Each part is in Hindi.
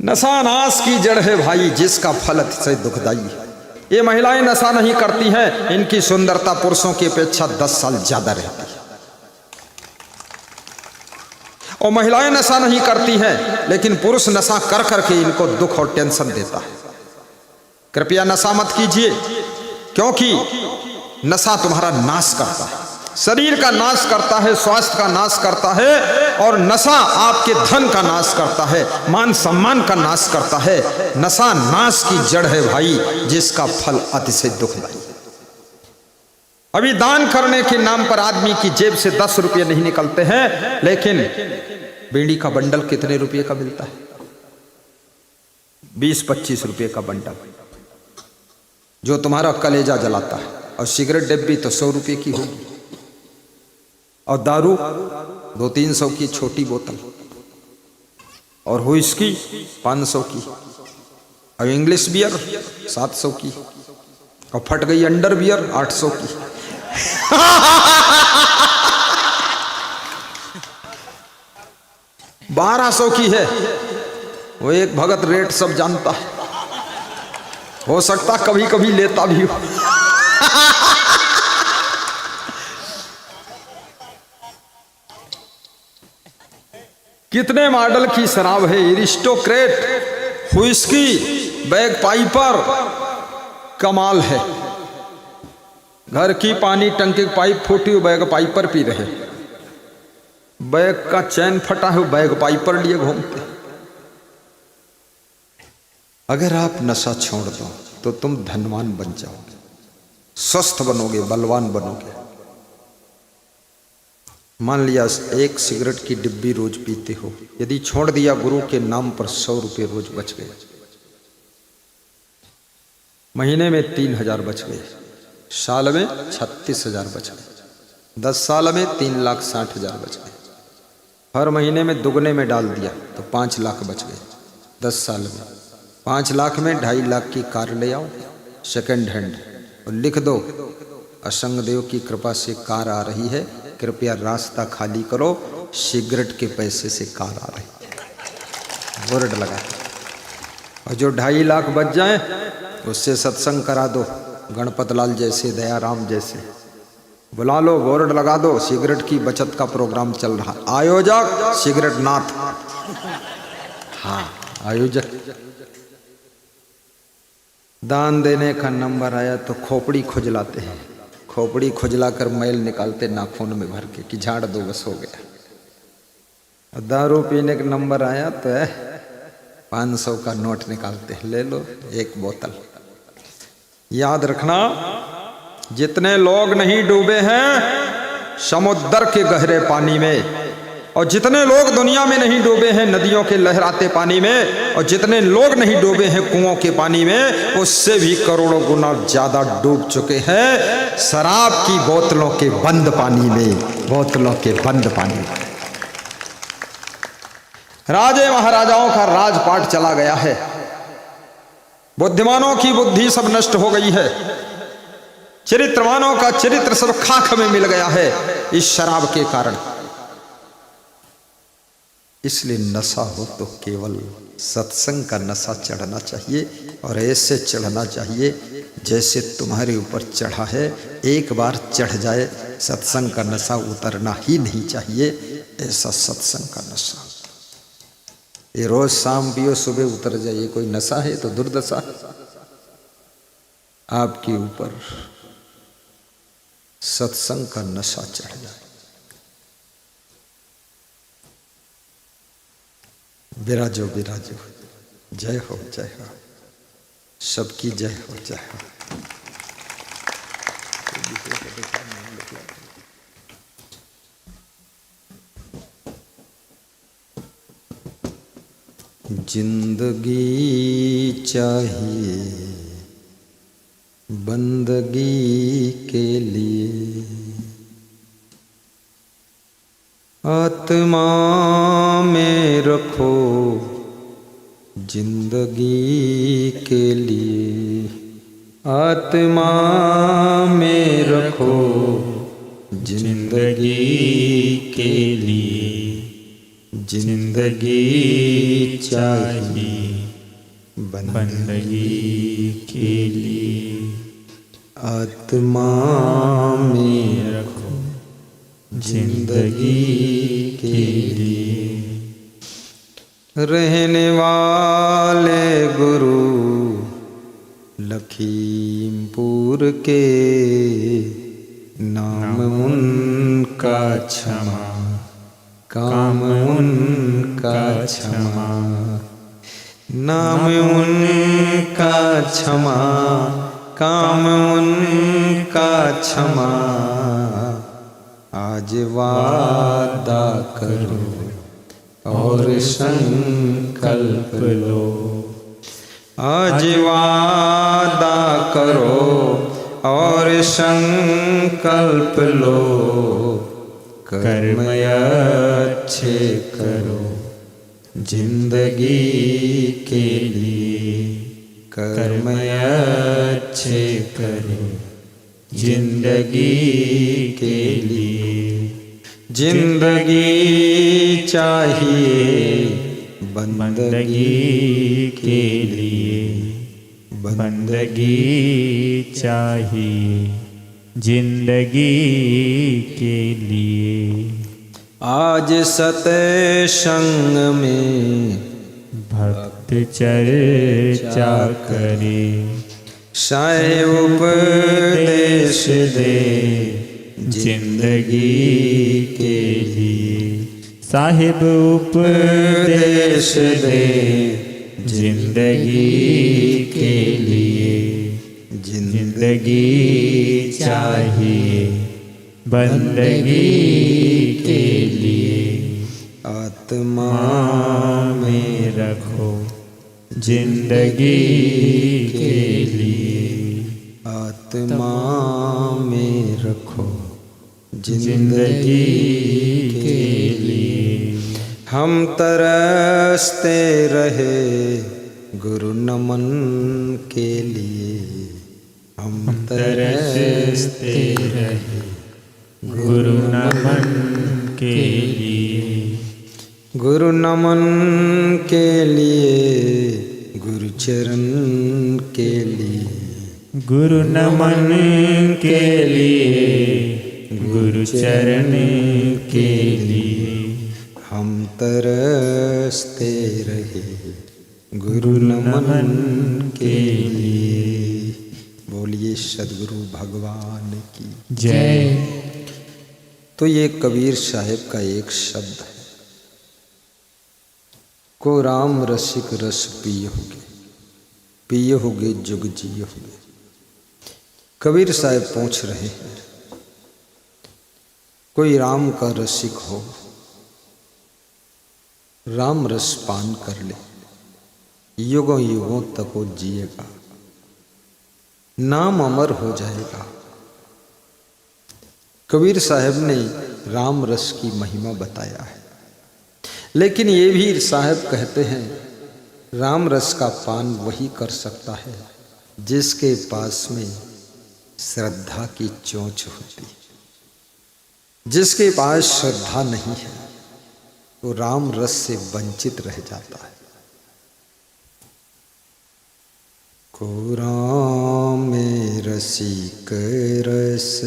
नशा नाश की जड़ है भाई, जिसका फल अतिशय दुखदाई है। ये महिलाएं नशा नहीं करती हैं, इनकी सुंदरता पुरुषों की अपेक्षा 10 साल ज्यादा रहती है। और महिलाएं नशा नहीं करती हैं, लेकिन पुरुष नशा कर करके इनको दुख और टेंशन देता है। कृपया नशा मत कीजिए, क्योंकि नशा तुम्हारा नाश करता है, शरीर का नाश करता है, स्वास्थ्य का नाश करता है। और नशा आपके धन का नाश करता है, मान सम्मान का नाश करता है। नशा नाश की जड़ है भाई, जिसका फल अतिशय दुखदायी। अभी दान करने के नाम पर आदमी की जेब से 10 रुपये नहीं निकलते हैं, लेकिन बीड़ी का बंडल कितने रुपये का मिलता है? 20-25 रुपये का बंडल, जो तुम्हारा कलेजा जलाता है। और सिगरेट डिब्बी तो 100 रुपये की होगी, और दारू 200-300 की छोटी बोतल, और व्हिस्की 500 की, और इंग्लिश बियर 700 की, और फट गई अंडर बियर 800 की। 1200 की है। वो एक भगत रेट सब जानता है, हो सकता कभी कभी लेता भी हो। कितने मॉडल की शराब है, एरिस्टोक्रेट, व्हिस्की, बैग पाइपर, कमाल है। घर की पानी टंकी पाइप फूटी हो, बैग पाइपर पी रहे। बैग का चैन फटा है, बैग पाइपर लिए घूमते। अगर आप नशा छोड़ दो तो तुम धनवान बन जाओगे, स्वस्थ बनोगे, बलवान बनोगे। मान लिया 1 सिगरेट की डिब्बी रोज पीते हो, यदि छोड़ दिया गुरु के नाम पर 100 रुपये रोज बच गए, महीने में 3000 बच गए, साल में 36,000 बच गए, 10 साल में 3,60,000 बच गए। हर महीने में दुगने में डाल दिया तो 5 लाख बच गए। 10 साल में 5 लाख में 2.5 लाख की कार ले आओ सेकंड हैंड, और लिख दो असंग देव की कृपा से कार आ रही है, कृपया रास्ता खाली करो, सिगरेट के पैसे से कार आ रही है, बोर्ड लगा। और जो 2.5 लाख बच जाए उससे सत्संग करा दो, गणपत लाल जैसे, दयाराम जैसे बुला लो, बोर्ड लगा दो, सिगरेट की बचत का प्रोग्राम चल रहा, आयोजक सिगरेट नाथ। हाँ, आयोजक। दान देने का नंबर आया तो खोपड़ी खुजलाते हैं, खोपड़ी खुजला कर मैल निकालते नाखून में भर के कि झाड़ दो बस हो गया। और दारू पीने का नंबर आया तो 500 का नोट निकालते, ले लो 1 बोतल। याद रखना, जितने लोग नहीं डूबे हैं समुद्र के गहरे पानी में, और जितने लोग दुनिया में नहीं डूबे हैं नदियों के लहराते पानी में, और जितने लोग नहीं डूबे हैं कुओं के पानी में, उससे भी करोड़ों गुना ज्यादा डूब चुके हैं शराब की बोतलों के बंद पानी में, बोतलों के बंद पानी में। राजे महाराजाओं का राजपाट चला गया है, बुद्धिमानों की बुद्धि सब नष्ट हो गई है, चरित्रवानों का चरित्र सब खाक में मिल गया है इस शराब के कारण। इसलिए नशा हो तो केवल सत्संग का नशा चढ़ना चाहिए, और ऐसे चढ़ना चाहिए जैसे तुम्हारे ऊपर चढ़ा है। एक बार चढ़ जाए सत्संग का नशा उतरना ही नहीं चाहिए, ऐसा सत्संग का नशा। ये रोज शाम पियो सुबह उतर जाए, ये कोई नशा है तो दुर्दशा। आपके ऊपर सत्संग का नशा चढ़ जाए। विराजो विराजो, जय हो जय हो, सबकी जय हो जय हो। जिंदगी चाहिए बंदगी के लिए, आत्मा में रखो जिंदगी के लिए, आत्मा में रखो जिंदगी के लिए, जिंदगी चाहिए बंदगी के लिए आत्मा में रखो जिंदगी के लिए। रहने वाले गुरु लखीमपुर के, नाम उनका क्षमा काम उनका क्षमा, नाम उनका क्षमा काम उनका क्षमा। आज वादा करो और संकल्प लो, आज वादा करो और संकल्प लो। कर्म अच्छे करो जिंदगी के लिए, कर्म अच्छे करो जिंदगी के लिए। जिंदगी चाहिए बंदगी के लिए, बंदगी चाहिए जिंदगी के लिए। आज सत्संग में भक्त चर्चा करे, साईं उपदेश दे जिंदगी के लिए। साहिब उपदेश दे जिंदगी के लिए। जिंदगी चाहिए बंदगी के लिए। आत्मा में रखो जिंदगी के लिए। आत्मा में रखो जिंदगी के लिए। हम तरसते रहे गुरु नमन के लिए, हम तरसते रहे गुरु नमन के लिए। गुरु नमन के लिए, गुरु चरण के लिए। गुरु नमन के लिए, गुरु चरण के लिए। हम तरसते रहे गुरु नमन के लिए। बोलिए सद्गुरु भगवान की जय। तो ये कबीर साहब का एक शब्द है, को राम रसिक रस पिए होगे जुग जिए होगे। कबीर साहब पूछ रहे हैं, कोई राम का रसिक हो, राम रस पान कर ले, युगों युगों तक वो जिएगा, नाम अमर हो जाएगा। कबीर साहब ने राम रस की महिमा बताया है, लेकिन ये भी साहब कहते हैं राम रस का पान वही कर सकता है जिसके पास में श्रद्धा की चोंच होती है। जिसके पास श्रद्धा नहीं है वो राम रस से वंचित रह जाता है। को राम रसिक रस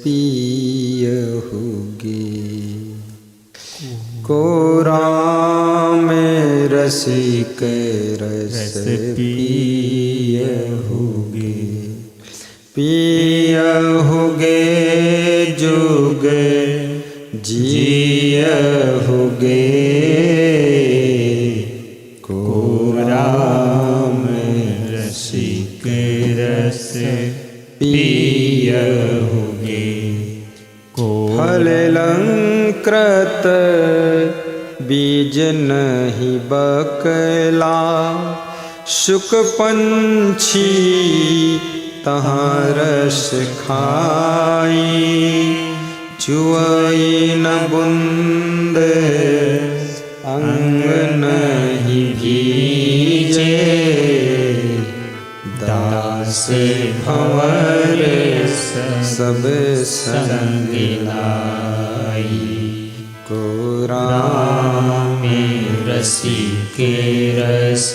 पियहुगे, को राम रसिक रस पियहुगे। पियहुगे जुग जियहुगे, को राम रसिक रस पियहुगे। फल अलंकृत बीज नहीं बकला, शुक पंछी तहाँ रस खाई। चुआई न बुंद अंग नहीं भीजे, दास भंवर सब संग लाई। को राम रसिक रस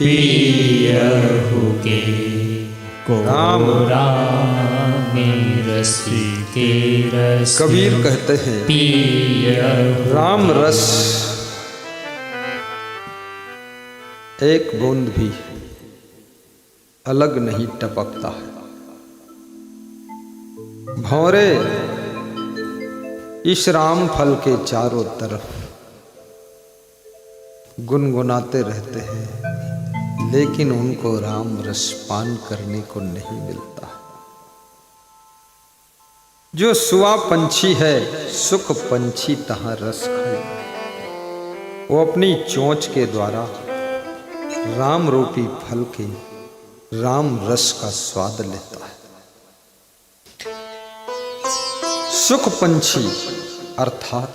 पियहु के को राम। रामे रसी के रस कबीर कहते हैं पियहु राम रस एक बूंद भी अलग नहीं टपकता है। भौरे इस राम फल के चारों तरफ गुनगुनाते रहते हैं, लेकिन उनको राम रस पान करने को नहीं मिलता। जो सुआ पंछी है सुख पंछी तहां रस खाए, वो अपनी चोंच के द्वारा राम रूपी फल के राम रस का स्वाद लेता है। सुख पंछी अर्थात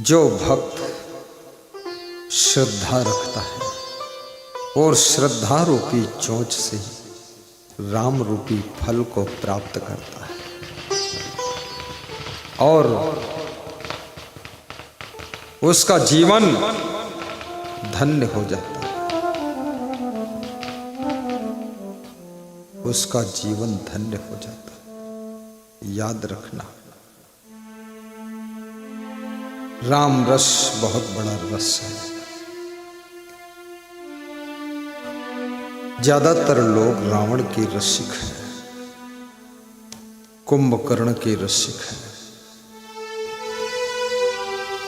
जो भक्त श्रद्धा रखता है और श्रद्धा रूपी चोंच से राम रूपी फल को प्राप्त करता है और उसका जीवन धन्य हो जाता है। उसका जीवन धन्य हो जाता है। याद रखना, राम रस बहुत बड़ा रस है। ज्यादातर लोग रावण के रसिक हैं, कुंभकर्ण के रसिक हैं।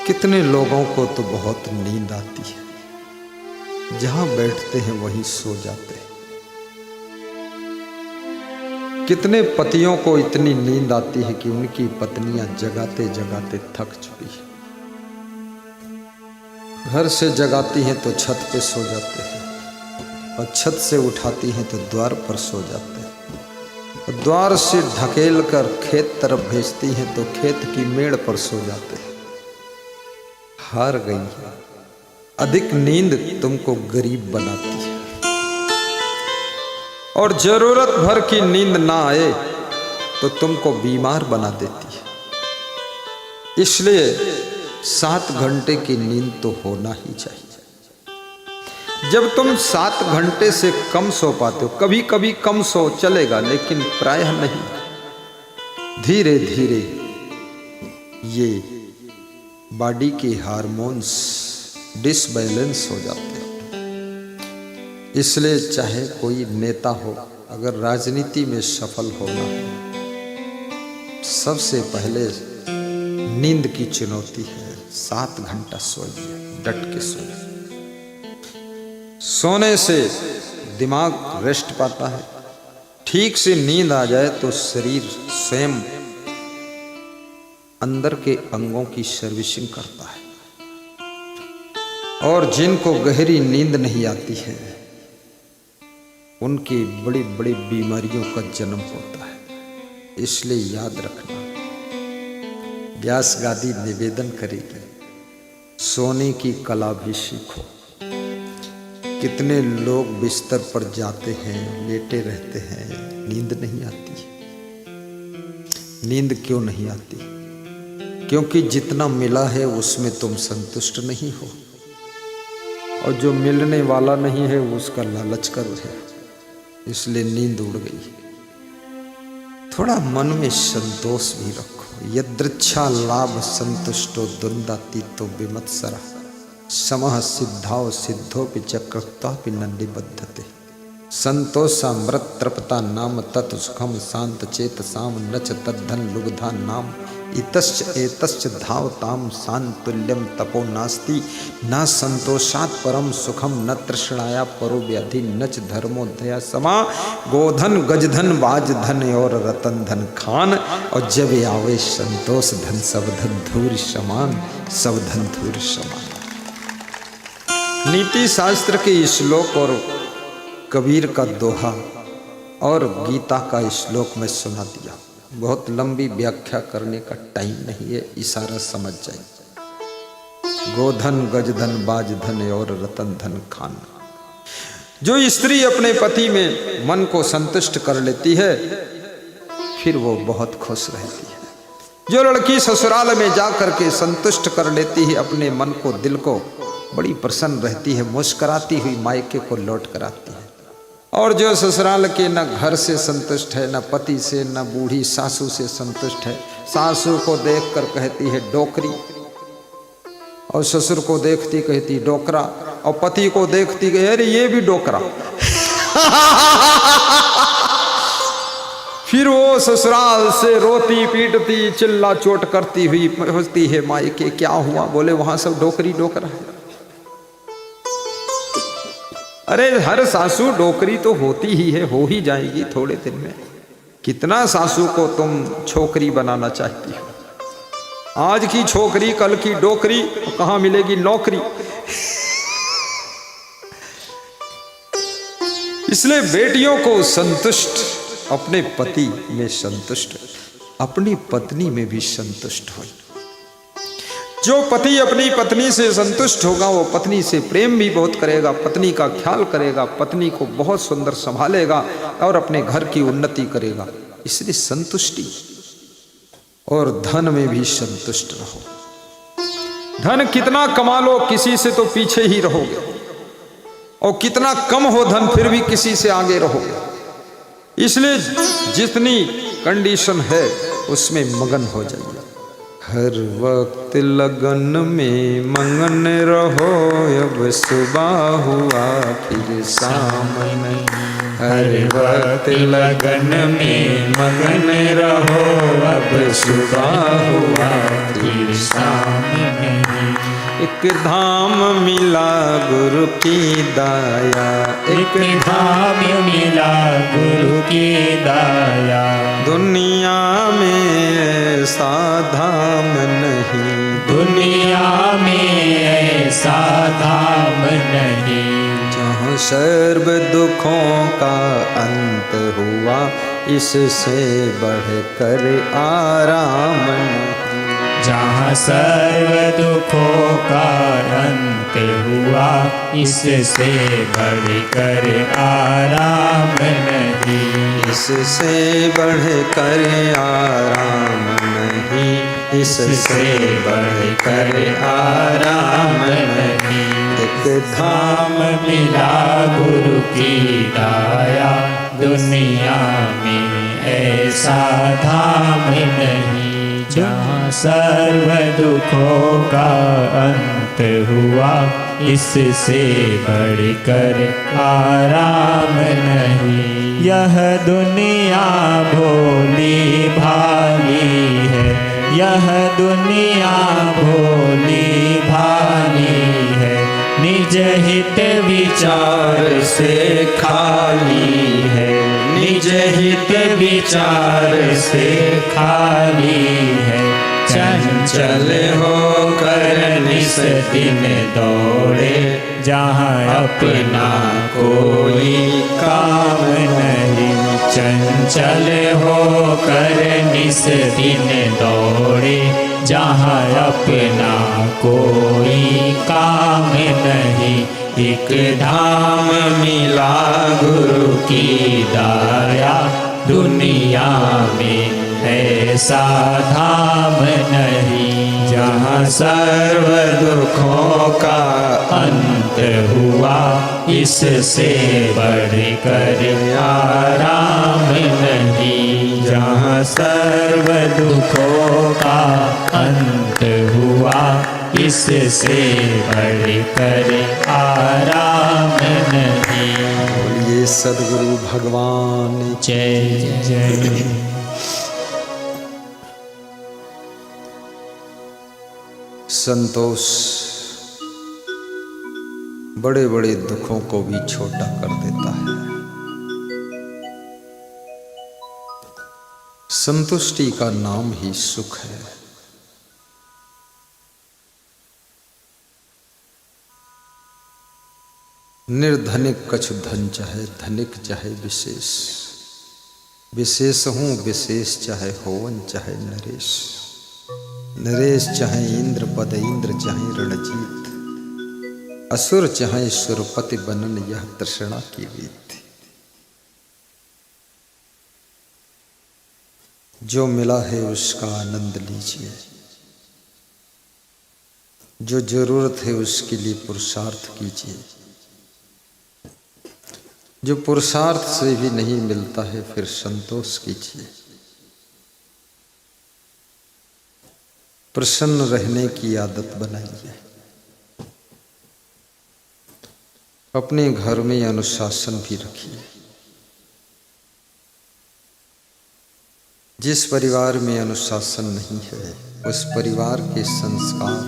कितने लोगों को तो बहुत नींद आती है, जहां बैठते हैं वहीं सो जाते हैं। कितने पतियों को इतनी नींद आती है कि उनकी पत्नियां जगाते जगाते थक चुकी है। घर से जगाती हैं तो छत पे सो जाते हैं और छत से उठाती हैं तो द्वार पर सो जाते हैं और द्वार से ढकेल कर खेत तरफ भेजती हैं तो खेत की मेड़ पर सो जाते हैं। हार गई है। अधिक नींद तुमको गरीब बनाती है और जरूरत भर की नींद ना आए तो तुमको बीमार बना देती है। इसलिए 7 घंटे की नींद तो होना ही चाहिए। जब तुम 7 घंटे से कम सो पाते हो, कभी कभी कम सो चलेगा लेकिन प्रायः नहीं, धीरे धीरे ये बॉडी के हार्मोन्स डिसबैलेंस हो जाते हैं। इसलिए चाहे कोई नेता हो, अगर राजनीति में सफल होना हो, सबसे पहले नींद की चुनौती है। 7 घंटा सोइए, डट के सोइए। सोने से दिमाग रेस्ट पाता है। ठीक से नींद आ जाए तो शरीर स्वयं अंदर के अंगों की सर्विसिंग करता है। और जिनको गहरी नींद नहीं आती है उनकी बड़ी बड़ी बीमारियों का जन्म होता है। इसलिए याद रखना, व्यास गादी निवेदन करेगी, सोने की कला भी सीखो। कितने लोग बिस्तर पर जाते हैं, लेटे रहते हैं, नींद नहीं आती। नींद क्यों नहीं आती? क्योंकि जितना मिला है उसमें तुम संतुष्ट नहीं हो और जो मिलने वाला नहीं है उसका लालच कर रहे हो, इसलिए नींद उड़ गई। थोड़ा मन में संतोष भी रखो। यदृच्छा लाभ संतुष्टो द्वंद्वातीतो विमत्सरा समः सिद्धाओ सिद्धोपि चक्रतापि न निबद्धते। संतोषामृत तृप्ता नाम तत् सुखम शांत चेतसाम नच तद्धन लुब्धा नाम इतश्च एतश्च धावताम शांतुल्यम तपो नास्ति न संतोषात् परम सुखम न तृष्णाया परो व्याधि नच धर्मोदया समा। गोधन गजधन बाजधन और रतन धन खान, और जब आवे संतोष धन सब धन धूर समान, सब धन धूर समान। नीति शास्त्र के श्लोक और कबीर का दोहा और गीता का श्लोक में सुना दिया। बहुत लंबी व्याख्या करने का टाइम नहीं है, इशारा समझ जाए। गोधन गजधन बाजधन और रतन धन खान। जो स्त्री अपने पति में मन को संतुष्ट कर लेती है फिर वो बहुत खुश रहती है। जो लड़की ससुराल में जा करके संतुष्ट कर लेती है अपने मन को, दिल को, बड़ी प्रसन्न रहती है, मुस्कुराती हुई मायके को लौट कर आती है। और जो ससुराल के न घर से संतुष्ट है, न पति से, न बूढ़ी सासू से संतुष्ट है, सासू को देखकर कहती है डोकरी, और ससुर को देखती कहती डोकरा, और पति को देखती कहे अरे ये भी डोकरा। फिर वो ससुराल से रोती पीटती चिल्ला चोट करती हुई पहुंचती है मायके। क्या हुआ? बोले वहां सब डोकरी डोकरा है। अरे हर सासू डोकरी तो होती ही है, हो ही जाएगी थोड़े दिन में। कितना सासू को तुम छोकरी बनाना चाहती हो? आज की छोकरी कल की डोकरी, कहां मिलेगी नौकरी? इसलिए बेटियों को संतुष्ट, अपने पति में संतुष्ट, अपनी पत्नी में भी संतुष्ट हो। जो पति अपनी पत्नी से संतुष्ट होगा वो पत्नी से प्रेम भी बहुत करेगा, पत्नी का ख्याल करेगा, पत्नी को बहुत सुंदर संभालेगा और अपने घर की उन्नति करेगा। इसलिए संतुष्टि। और धन में भी संतुष्ट रहो। धन कितना कमा लो किसी से तो पीछे ही रहोगे, और कितना कम हो धन फिर भी किसी से आगे रहोगे। इसलिए जितनी कंडीशन है उसमें मगन हो जाइए। हर वक्त लगन में मगन रहो, अब सुबह हुआ फिर शाम नहीं। हर वक्त लगन में मगन रहो, अब सुबह हुआ फिर शाम नहीं। एक धाम मिला गुरु की दाया, एक धाम मिला गुरु की दाया, दुनिया में ऐसा धाम नहीं, दुनिया में ऐसा धाम नहीं। जहाँ सर्व दुखों का अंत हुआ, इससे बढ़कर आराम नहीं। जहाँ सर्व दुखों का अंत हुआ, इससे बढ़कर आराम नहीं। इससे बढ़कर आराम नहीं, इससे बढ़कर आराम नहीं। एक धाम मिला गुरु की दाया, दुनिया में ऐसा धाम नहीं। जहाँ सर्व दुखों का अंत हुआ, इससे बढ़कर आराम नहीं। यह दुनिया भोली भाली है, यह दुनिया भोली भाली है। निज हित विचार से खाली है, निज हित विचार से खाली है। चंचल होकर निस दिन दौड़े, जहाँ अपना कोई काम नहीं। चंचल होकर निस दिन दौड़े, जहाँ अपना कोई काम नहीं। एक धाम मिला गुरु की दाया, दुनिया में ऐसा धाम नहीं। जहाँ सर्व दुखों का अंत हुआ, इससे बढ़कर आराम नहीं। जहाँ सर्व दुखों का अंत हुआ, इससे बढ़कर आराम नहीं। बोलिए सद्गुरु भगवान जय जय। संतोष बड़े बड़े दुखों को भी छोटा कर देता है। संतुष्टि का नाम ही सुख है। निर्धनिक कछु धन चाहे, धनिक चाहे विशेष, विशेष हूँ विशेष चाहे होवन चाहे नरेश, नरेश चाहे इंद्र पद इंद्र चाहे रणजीत, असुर चाहे सुरपति बनन यह तृष्णा की रीत। जो मिला है उसका आनंद लीजिए। जो जरूरत है उसके लिए पुरुषार्थ कीजिए। जो पुरुषार्थ से भी नहीं मिलता है फिर संतोष कीजिए। प्रसन्न रहने की आदत बनाइए। अपने घर में अनुशासन भी रखिए। जिस परिवार में अनुशासन नहीं है उस परिवार के संस्कार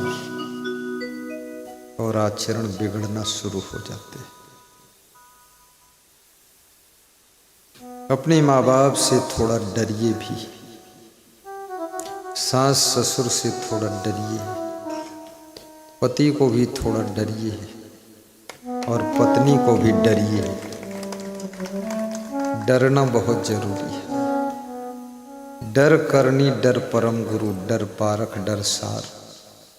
और आचरण बिगड़ना शुरू हो जाते हैं। अपने माँ बाप से थोड़ा डरिए भी, सास ससुर से थोड़ा डरिए, पति को भी थोड़ा डरिए और पत्नी को भी डरिए। डरना बहुत जरूरी है। डर करनी डर परम गुरु, डर पारख डर सार,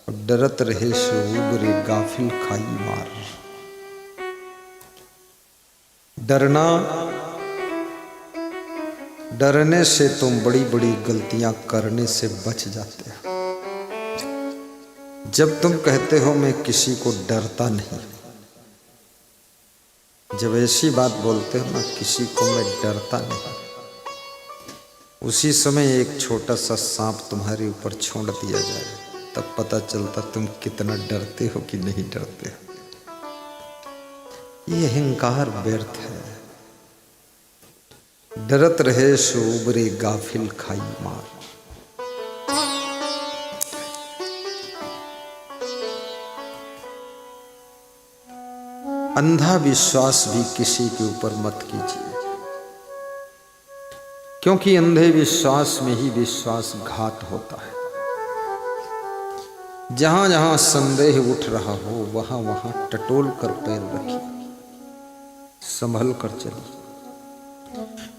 और डरत रहे सो उबरे गाफिल खाई मार। डरना, डरने से तुम बड़ी बड़ी गलतियां करने से बच जाते हो। जब तुम कहते हो मैं किसी को डरता नहीं, जब ऐसी बात बोलते हो ना किसी को मैं डरता नहीं, उसी समय एक छोटा सा सांप तुम्हारे ऊपर छोड़ दिया जाए तब पता चलता तुम कितना डरते हो कि नहीं डरते हो। ये अहंकार व्यर्थ है। डरत रहे सो उबरे गाफिल खाई मार। अंधा विश्वास भी किसी के ऊपर मत कीजिए, क्योंकि अंधे विश्वास में ही विश्वासघात होता है। जहां जहां संदेह उठ रहा हो वहां वहां टटोल कर पैर रखिए, संभल कर चलिए।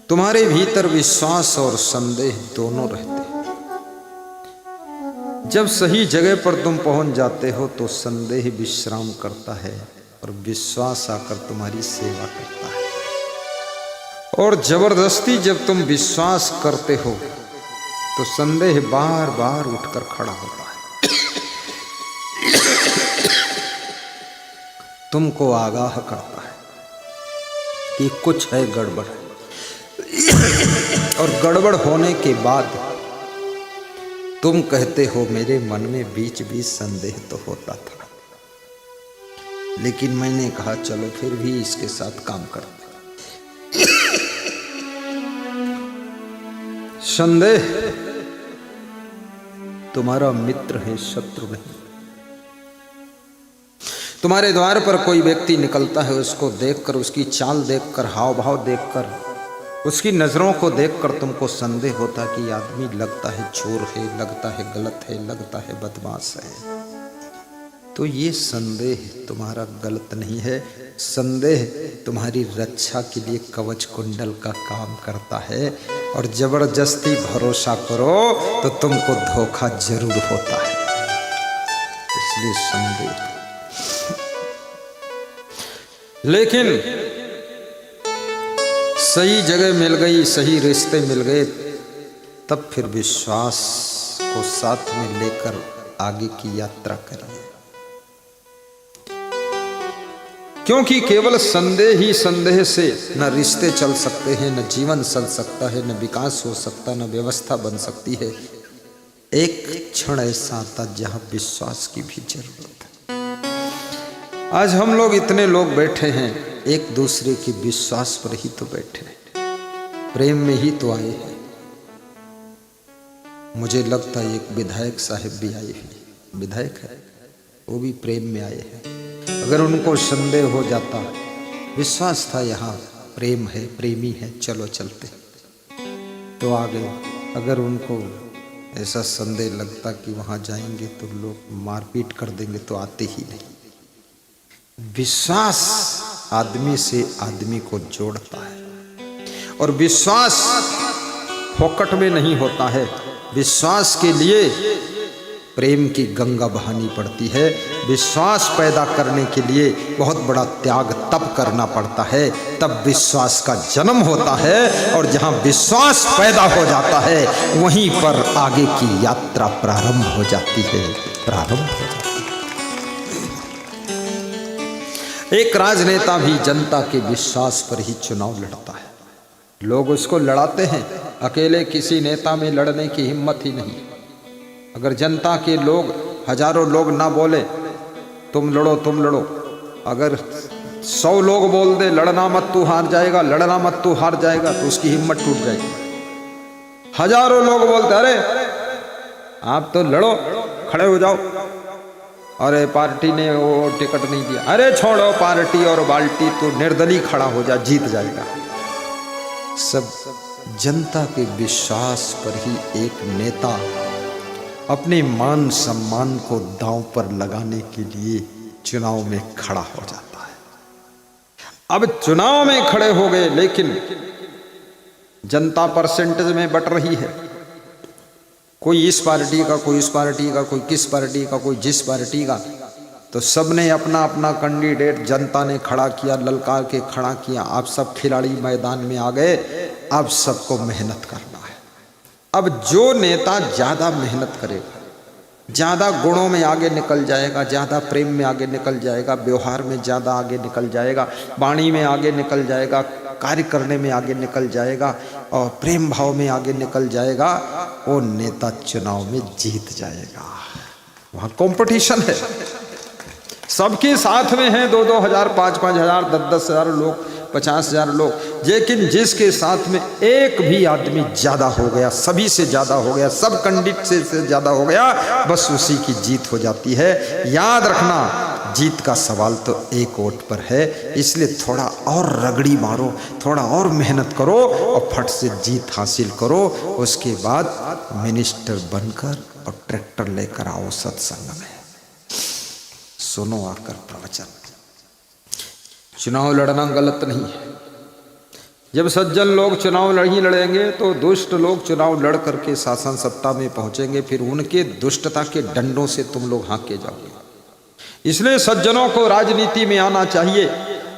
तुम्हारे भीतर विश्वास और संदेह दोनों रहते हैं। जब सही जगह पर तुम पहुंच जाते हो तो संदेह विश्राम करता है और विश्वास आकर तुम्हारी सेवा करता है। और जबरदस्ती जब तुम विश्वास करते हो तो संदेह बार बार उठकर खड़ा होता है, तुमको आगाह करता है कि कुछ है गड़बड़। और गड़बड़ होने के बाद तुम कहते हो मेरे मन में बीच बीच संदेह तो होता था, लेकिन मैंने कहा चलो फिर भी इसके साथ काम करते। संदेह तुम्हारा मित्र है, शत्रु नहीं। तुम्हारे द्वार पर कोई व्यक्ति निकलता है, उसको देखकर, उसकी चाल देखकर, हाव भाव देखकर, उसकी नजरों को देखकर तुमको संदेह होता कि आदमी लगता है चोर है, लगता है गलत है, लगता है बदमाश है। तो ये संदेह तुम्हारा गलत नहीं है। संदेह तुम्हारी रक्षा के लिए कवच कुंडल का काम करता है। और जबरदस्ती भरोसा करो तो तुमको धोखा जरूर होता है। इसलिए संदेह। लेकिन सही जगह मिल गई, सही रिश्ते मिल गए, तब फिर विश्वास को साथ में लेकर आगे की यात्रा करिए। क्योंकि केवल संदेह ही संदेह से न रिश्ते चल सकते हैं, न जीवन चल सकता है, न विकास हो सकता, न व्यवस्था बन सकती है। एक क्षण ऐसा आता जहां विश्वास की भी जरूरत है। आज हम लोग इतने लोग बैठे हैं, एक दूसरे के विश्वास पर ही तो बैठे हैं, प्रेम में ही तो आए हैं। मुझे लगता है एक विधायक साहब भी आए हैं, विधायक है, वो भी प्रेम में आए हैं। अगर उनको संदेह हो जाता, विश्वास था यहाँ प्रेम है, प्रेमी है, चलो चलते, तो आ गए। अगर उनको ऐसा संदेह लगता कि वहाँ जाएंगे तो लोग मारपीट कर देंगे, तो आते ही नहीं। विश्वास आदमी से आदमी को जोड़ता है, और विश्वास फोकट में नहीं होता है। विश्वास के लिए प्रेम की गंगा बहानी पड़ती है। विश्वास पैदा करने के लिए बहुत बड़ा त्याग तप करना पड़ता है, तब विश्वास का जन्म होता है। और जहाँ विश्वास पैदा हो जाता है वहीं पर आगे की यात्रा प्रारंभ हो जाती है, प्रारंभ हो जाती है। एक राजनेता भी जनता के विश्वास पर ही चुनाव लड़ता है। लोग उसको लड़ाते हैं, अकेले किसी नेता में लड़ने की हिम्मत ही नहीं। अगर जनता के लोग, हजारों लोग ना बोले तुम लड़ो तुम लड़ो, अगर 100 लोग बोल दे लड़ना मत तू हार जाएगा, लड़ना मत तू हार जाएगा, तो उसकी हिम्मत टूट जाएगी। हजारों लोग बोलते अरे आप तो लड़ो, खड़े हो जाओ, अरे पार्टी ने वो टिकट नहीं दिया, अरे छोड़ो पार्टी और बाल्टी, तो निर्दलीय खड़ा हो जा, जीत जाएगा। सब जनता के विश्वास पर ही एक नेता अपने मान सम्मान को दांव पर लगाने के लिए चुनाव में खड़ा हो जाता है। अब चुनाव में खड़े हो गए, लेकिन जनता परसेंटेज में बट रही है, कोई इस पार्टी का, कोई उस पार्टी का, कोई किस पार्टी का, कोई जिस पार्टी का, तो सबने अपना अपना कैंडिडेट जनता ने खड़ा किया, ललकार के खड़ा किया। आप सब खिलाड़ी मैदान में आ गए, अब सबको मेहनत करना है। अब जो नेता ज़्यादा मेहनत करेगा, ज़्यादा गुणों में आगे निकल जाएगा, ज़्यादा प्रेम में आगे निकल जाएगा, व्यवहार में ज़्यादा आगे निकल जाएगा, वाणी में आगे निकल जाएगा, कार्य करने में आगे निकल जाएगा और प्रेम भाव में आगे निकल जाएगा, वो नेता चुनाव में जीत जाएगा। वहाँ कंपटीशन है, सबके साथ में हैं 2-2 हज़ार, 5-5 हज़ार, 10-10 हज़ार लोग, 50,000 लोग, लेकिन जिसके साथ में एक भी आदमी ज़्यादा हो गया, सभी से ज़्यादा हो गया, सब कैंडिडेट से ज़्यादा हो गया, बस उसी की जीत हो जाती है। याद रखना, जीत का सवाल तो एक वोट पर है, इसलिए थोड़ा और रगड़ी मारो, थोड़ा और मेहनत करो और फट से जीत हासिल करो। उसके बाद मिनिस्टर बनकर और ट्रैक्टर लेकर आओ सत्संग में, सुनो आकर प्रवचन। चुनाव लड़ना गलत नहीं है। जब सज्जन लोग चुनाव नहीं लड़ेंगे तो दुष्ट लोग चुनाव लड़ करके शासन सत्ता में पहुंचेंगे, फिर उनके दुष्टता के डंडों से तुम लोग हाँके जाओगे। इसलिए सज्जनों को राजनीति में आना चाहिए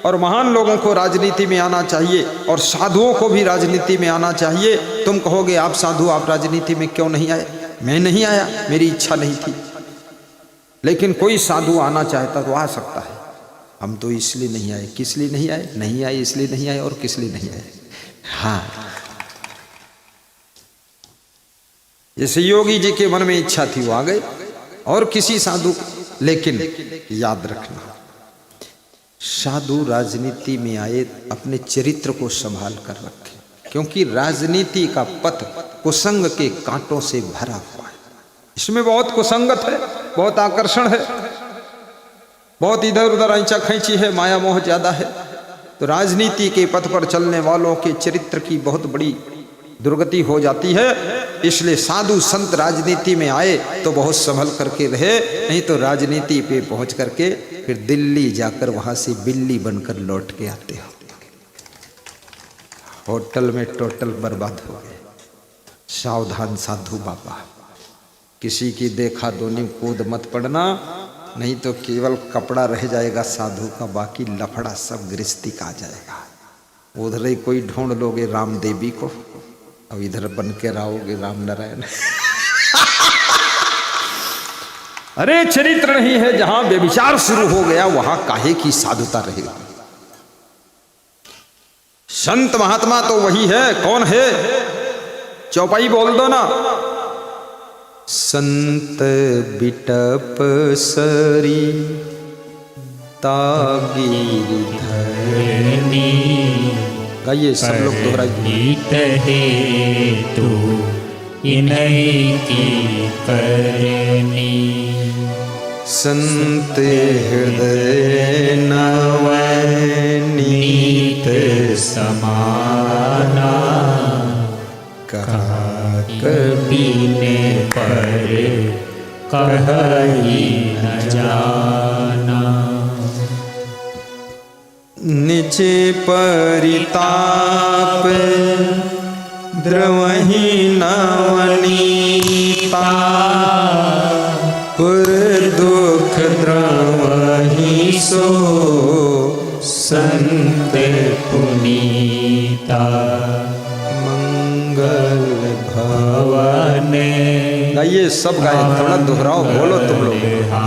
और महान लोगों को राजनीति में आना चाहिए और साधुओं को भी राजनीति में आना चाहिए। तुम कहोगे आप साधु, आप राजनीति में क्यों नहीं आए? मैं नहीं आया, मेरी इच्छा नहीं थी, लेकिन कोई साधु आना चाहता तो आ सकता है। हम तो इसलिए नहीं आए, किस लिए नहीं आए? नहीं आए इसलिए नहीं आए, और किस लिए नहीं आए? हाँ, जैसे योगी जी के मन में इच्छा थी वो आ गए, और किसी साधु। लेकिन याद रखना, साधु राजनीति में आए अपने चरित्र को संभाल कर रखें, क्योंकि राजनीति का पथ कुसंग के कांटों से भरा हुआ है। इसमें बहुत कुसंगत है, बहुत आकर्षण है, बहुत इधर उधर ऐंचा खैंची है, माया मोह ज्यादा है। तो राजनीति के पथ पर चलने वालों के चरित्र की बहुत बड़ी दुर्गति हो जाती है। इसलिए साधु संत राजनीति में आए तो बहुत संभल करके रहे, नहीं तो राजनीति पे पहुंच करके फिर दिल्ली जाकर वहां से बिल्ली बनकर लौट के आते हो, होटल में टोटल बर्बाद हो गए। सावधान साधु बाबा, किसी की देखा दोनी कूद मत पड़ना, नहीं तो केवल कपड़ा रह जाएगा साधु का, बाकी लफड़ा सब गृहस्थी का आ जाएगा। उधर ही कोई ढूंढ लोगे राम देवी को, अब इधर बन के रहोगे राम नारायण। अरे चरित्र नहीं है, जहां व्यभिचार शुरू हो गया वहां काहे की साधुता रहेगी। संत महात्मा तो वही है, कौन है? चौपाई बोल दो ना। संत बिटप सरी तागिर धरनी। गाइए सब लोग दोहराइए। तू इन्हीं की करनी। संत हृदय नवनीत समाना। कहा कबीने पर कहीं न जाना। निज परिताप द्रवहि नवनीता। पुर दुख द्रवहि सो संत पुनीता। मंगल भवन ये सब गाए, थोड़ा दोहराओ, बोलो तुम लोग।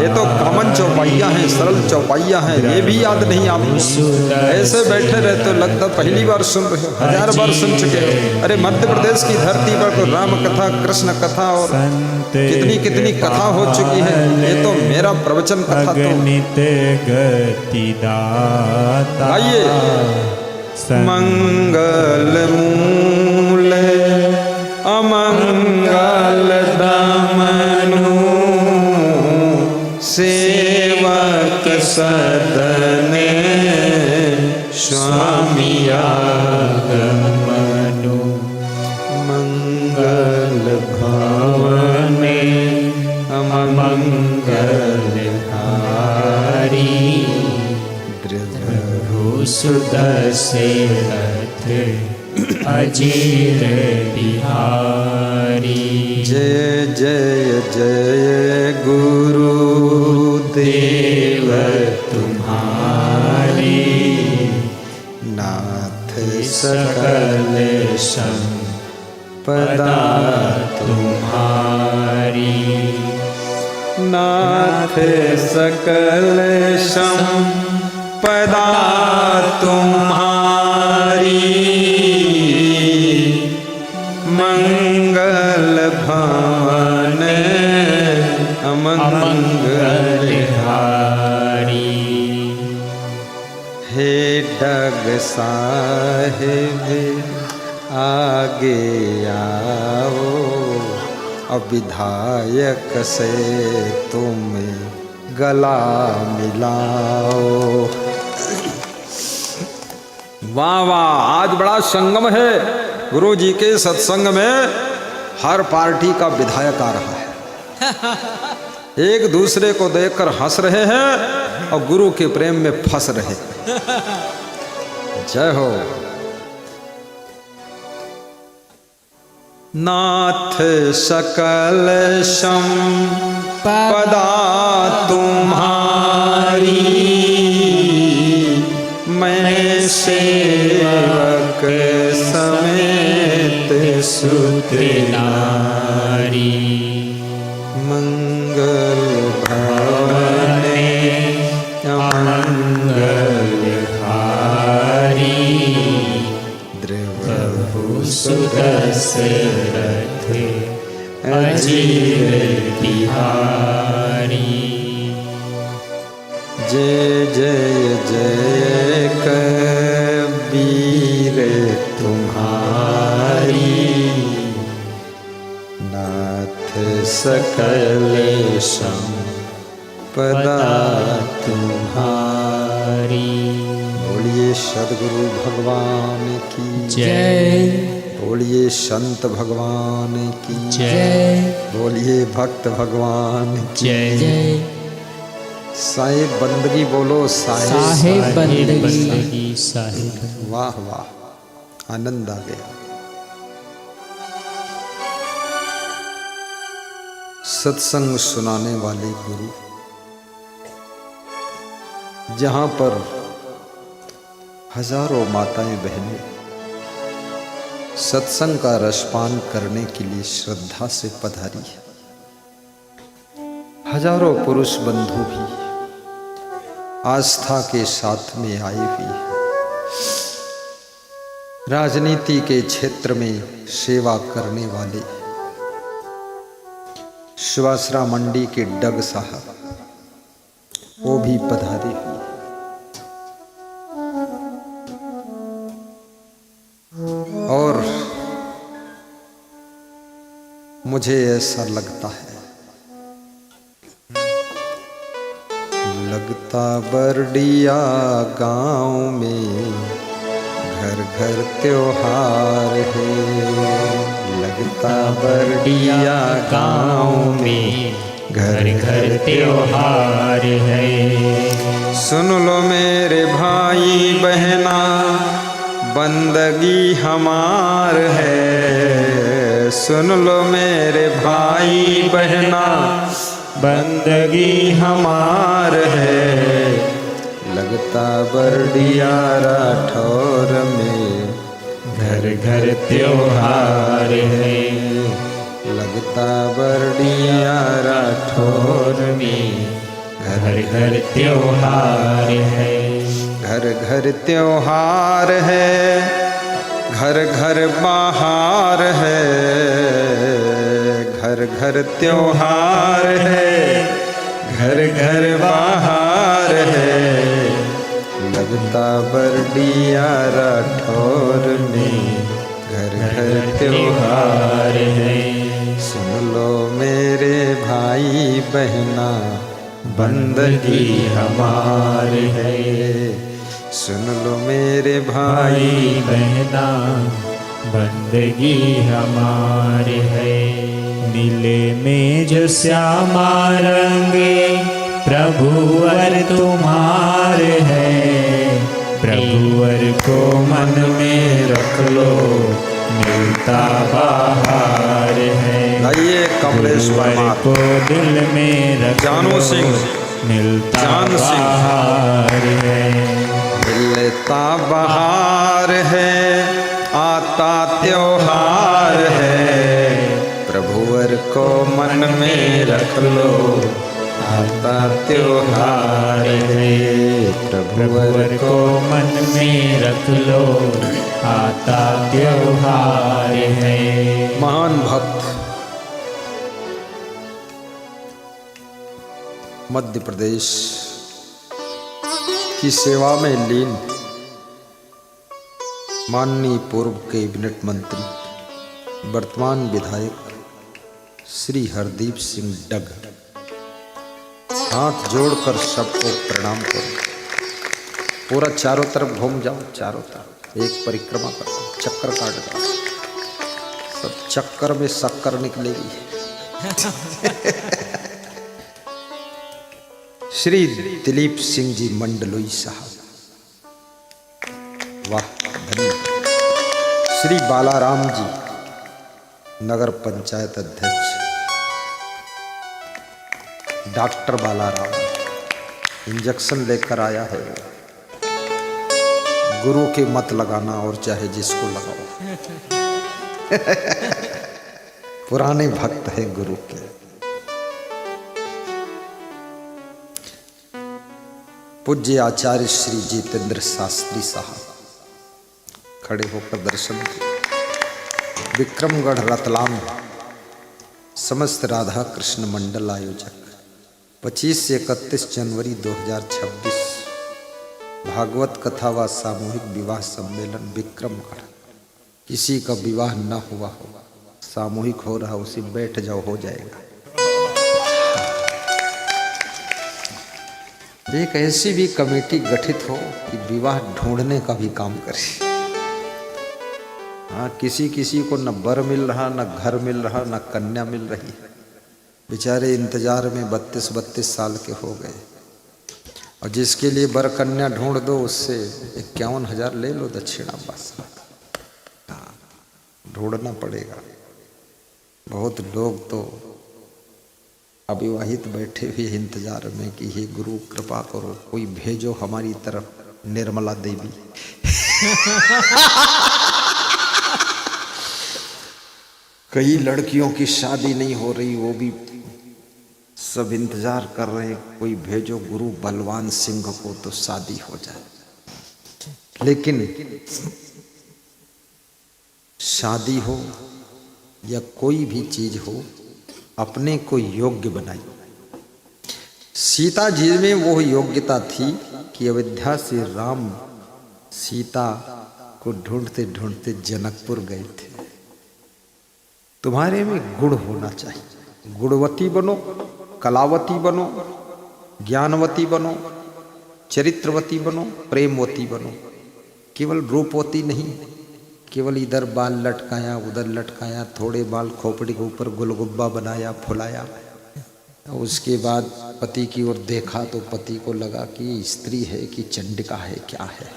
ये तो कॉमन चौपाइयाँ हैं, सरल चौपाइयाँ हैं, ये भी याद नहीं आपको। ऐसे बैठे रहे तो लगता पहली बार सुन रहे हो, 1000 बार सुन चुके हो। अरे मध्य प्रदेश की धरती पर तो राम कथा, कृष्ण कथा और कितनी कितनी कथा हो चुकी है। ये तो मेरा प्रवचन कथा तो गति दाता। आइए। मंगल मूल अमंगल दमनु, सेवक सदने स्वामी आगमनु। मंगल भवने अमंगल हारी, सुदशरथ अजीर बिहारी। जय जय जय गुरुदेव तुम्हारी, नाथ सकल संपदा तुम्हारी। नाथ सकल संपदा तुम्हारी, मंगल भवन अमंगल हारी। हे डग साहिब आगे आओ, अब विधायक से तुम गला मिलाओ। वाह वाह, आज बड़ा संगम है। गुरु जी के सत्संग में हर पार्टी का विधायक आ रहा है। एक दूसरे को देखकर हंस रहे हैं और गुरु के प्रेम में फंस रहे। जय हो। नाथ सकल संपदा तुम्हारी, मैं सेवक समेत सुत नारी। मंगल भवने अमंगल हारी, द्रवहु सुदशरथ अजीर बिहारी। जय जय जय कबीर तुम्हारी, नाथ सकल संपदा तुम्हारी। बोलिए सद्गुरु भगवान की जय, बोलिए संत भगवान की जय, बोलिए भक्त भगवान की जय। साहिब बंदगी बोलो, साहिब बंदगी, साहिब। वाह वाह, आनंद आ गया। सत्संग सुनाने वाले गुरु, जहां पर हजारों माताएं बहनें सत्संग का रसपान करने के लिए श्रद्धा से पधारी है, हजारों पुरुष बंधु भी आस्था के साथ में आए हुए हैं। राजनीति के क्षेत्र में सेवा करने वाले सुवासरा मंडी के डग साहब, वो भी पधारे हुए। और मुझे ऐसा लगता है, लगता बरडिया गांव में घर घर त्योहार है, लगता बरडिया गांव में घर घर त्योहार है। सुन लो मेरे भाई बहना, बंदगी हमार है। सुन लो मेरे भाई बहना, बंदगी हमार है। लगता बरडिया राठौर में घर घर त्योहार है। लगता बरडिया राठौर में घर घर त्योहार है। घर घर त्योहार है, घर घर बहार है, घर घर त्योहार है, घर घर बहार है। लगता बरडिया राठौर में घर घर त्योहार है। सुन लो मेरे भाई बहना बंदगी हमार है। सुन लो मेरे भाई बहना बंदगी हमार है। नीले में जो श्यामा रंगे प्रभुवर तुम्हार है। प्रभुवर को मन में रख लो मिलता बाहर है। लाइए कमलेश वर्मा को दिल में रख जानू सिंह मिलता जान सिंह बाहर है। मिलता बहार है, आता त्योहार है। प्रभुवर को मन में रख लो आता त्योहार है। प्रभुवर को मन में रख लो आता त्योहार है। महान भक्त मध्य प्रदेश की सेवा में लीन माननीय पूर्व कैबिनेट मंत्री वर्तमान विधायक श्री हरदीप सिंह डग, हाथ जोड़कर सबको प्रणाम करो। पूरा चारों तरफ घूम जाओ, चारों तरफ एक परिक्रमा करो, चक्कर काट दो, सब चक्कर में शक्कर निकलेगी। श्री दिलीप सिंह जी मंडलोई साहब, वाह धन्यवाद। श्री बालाराम जी नगर पंचायत अध्यक्ष डॉक्टर बालाराम, इंजेक्शन लेकर आया है वो। गुरु के मत लगाना और चाहे जिसको लगाओ। पुराने भक्त हैं गुरु के। पूज्य आचार्य श्री जितेंद्र शास्त्री साहब खड़े होकर दर्शन किए। विक्रमगढ़ रतलाम समस्त राधा कृष्ण मंडल आयोजक 25 से 31 जनवरी 2026 भागवत कथा व सामूहिक विवाह सम्मेलन विक्रमगढ़। किसी का विवाह न हुआ हो, सामूहिक हो रहा, उसी बैठ जाओ, हो जाएगा। एक ऐसी भी कमेटी गठित हो कि विवाह ढूंढने का भी काम करे। हाँ, किसी किसी को न बर मिल रहा, न घर मिल रहा, न कन्या मिल रही है। बेचारे इंतजार में 32-32 साल के हो गए। और जिसके लिए बर कन्या ढूंढ दो उससे 51,000 ले लो दक्षिणा बस। हाँ, ढूंढना पड़ेगा। बहुत लोग तो अविवाहित बैठे हुए इंतजार में कि हे गुरु कृपा करो, कोई भेजो हमारी तरफ निर्मला देवी। कई लड़कियों की शादी नहीं हो रही, वो भी सब इंतजार कर रहे हैं, कोई भेजो गुरु बलवान सिंह को तो शादी हो जाए। लेकिन शादी हो या कोई भी चीज हो, अपने को योग्य बनाई। सीता जी में वो योग्यता थी कि अयोध्या से राम सीता को ढूंढते ढूंढते जनकपुर गए थे। तुम्हारे में गुण होना चाहिए। गुणवती बनो, कलावती बनो, ज्ञानवती बनो, चरित्रवती बनो, प्रेमवती बनो। केवल रूपवती नहीं, केवल इधर बाल लटकाया उधर लटकाया, थोड़े बाल खोपड़ी के ऊपर गुलगुब्बा बनाया फुलाया, उसके बाद पति की ओर देखा तो पति को लगा कि स्त्री है कि चंडिका है, क्या है।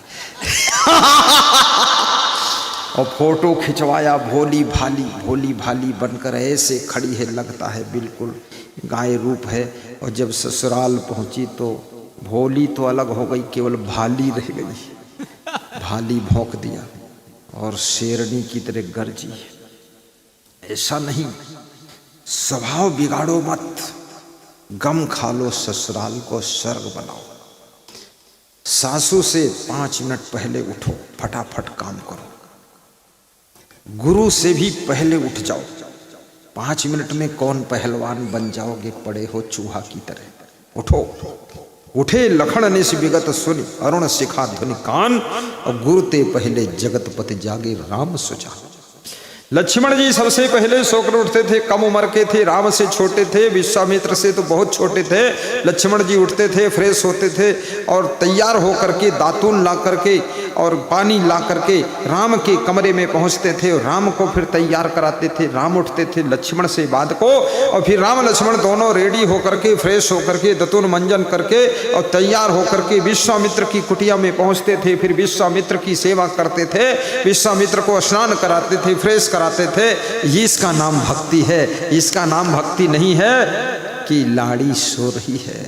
और फोटो खिंचवाया, भोली भाली बनकर ऐसे खड़ी है, लगता है बिल्कुल गाय रूप है। और जब ससुराल पहुंची तो भोली तो अलग हो गई, केवल भाली रह गई। भाली भौंक दिया और शेरनी की तरह गरजी। ऐसा नहीं, स्वभाव बिगाड़ो मत, गम खा लो ससुराल को स्वर्ग बनाओ। सासू से 5 मिनट पहले उठो, फटाफट काम करो। गुरु से भी पहले उठ जाओ। 5 मिनट में कौन पहलवान बन जाओगे, पड़े हो चूहा की तरह। उठो, उठे लखन निश विगत सुनि, अरुण शिखा ध्वनि कान, और गुरु ते पहले जगतपति जागे राम सुजान। लक्ष्मण जी सबसे पहले सोकर उठते थे, कम उम्र के थे, राम से छोटे थे, विश्वामित्र से तो बहुत छोटे थे। लक्ष्मण जी उठते थे, फ्रेश होते थे और तैयार होकर के दातून ला करके और पानी ला करके राम के कमरे में पहुंचते थे और राम को फिर तैयार कराते थे। राम उठते थे लक्ष्मण से बाद को, और फिर राम लक्ष्मण दोनों रेडी होकर के, फ्रेश होकर के, दतून मंजन करके और तैयार होकर के विश्वामित्र की कुटिया में पहुंचते थे। फिर विश्वामित्र की सेवा करते थे, विश्वामित्र को स्नान कराते थे, फ्रेश कराते थे। ये इसका नाम भक्ति है। इसका नाम भक्ति नहीं है कि लाड़ी सो रही है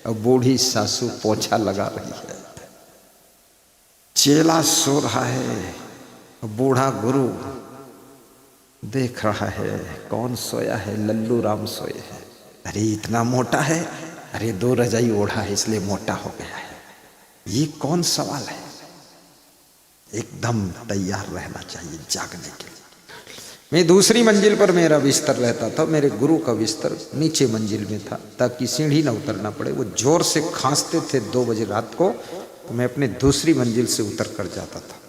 और बूढ़ी सासू पोछा लगा रही है, चेला सो रहा है, बूढ़ा गुरु देख रहा है कौन सोया है, लल्लू राम सोए हैं। अरे इतना मोटा है, अरे 2 रजाई ओढ़ा है इसलिए मोटा हो गया है। ये कौन सवाल है। एकदम तैयार रहना चाहिए जागने के लिए। मैं दूसरी मंजिल पर मेरा बिस्तर रहता था, मेरे गुरु का बिस्तर नीचे मंजिल में था ताकि सीढ़ी ना उतरना पड़े। वो जोर से खांसते थे 2 बजे रात को, तो मैं अपने दूसरी मंजिल से उतर कर जाता था।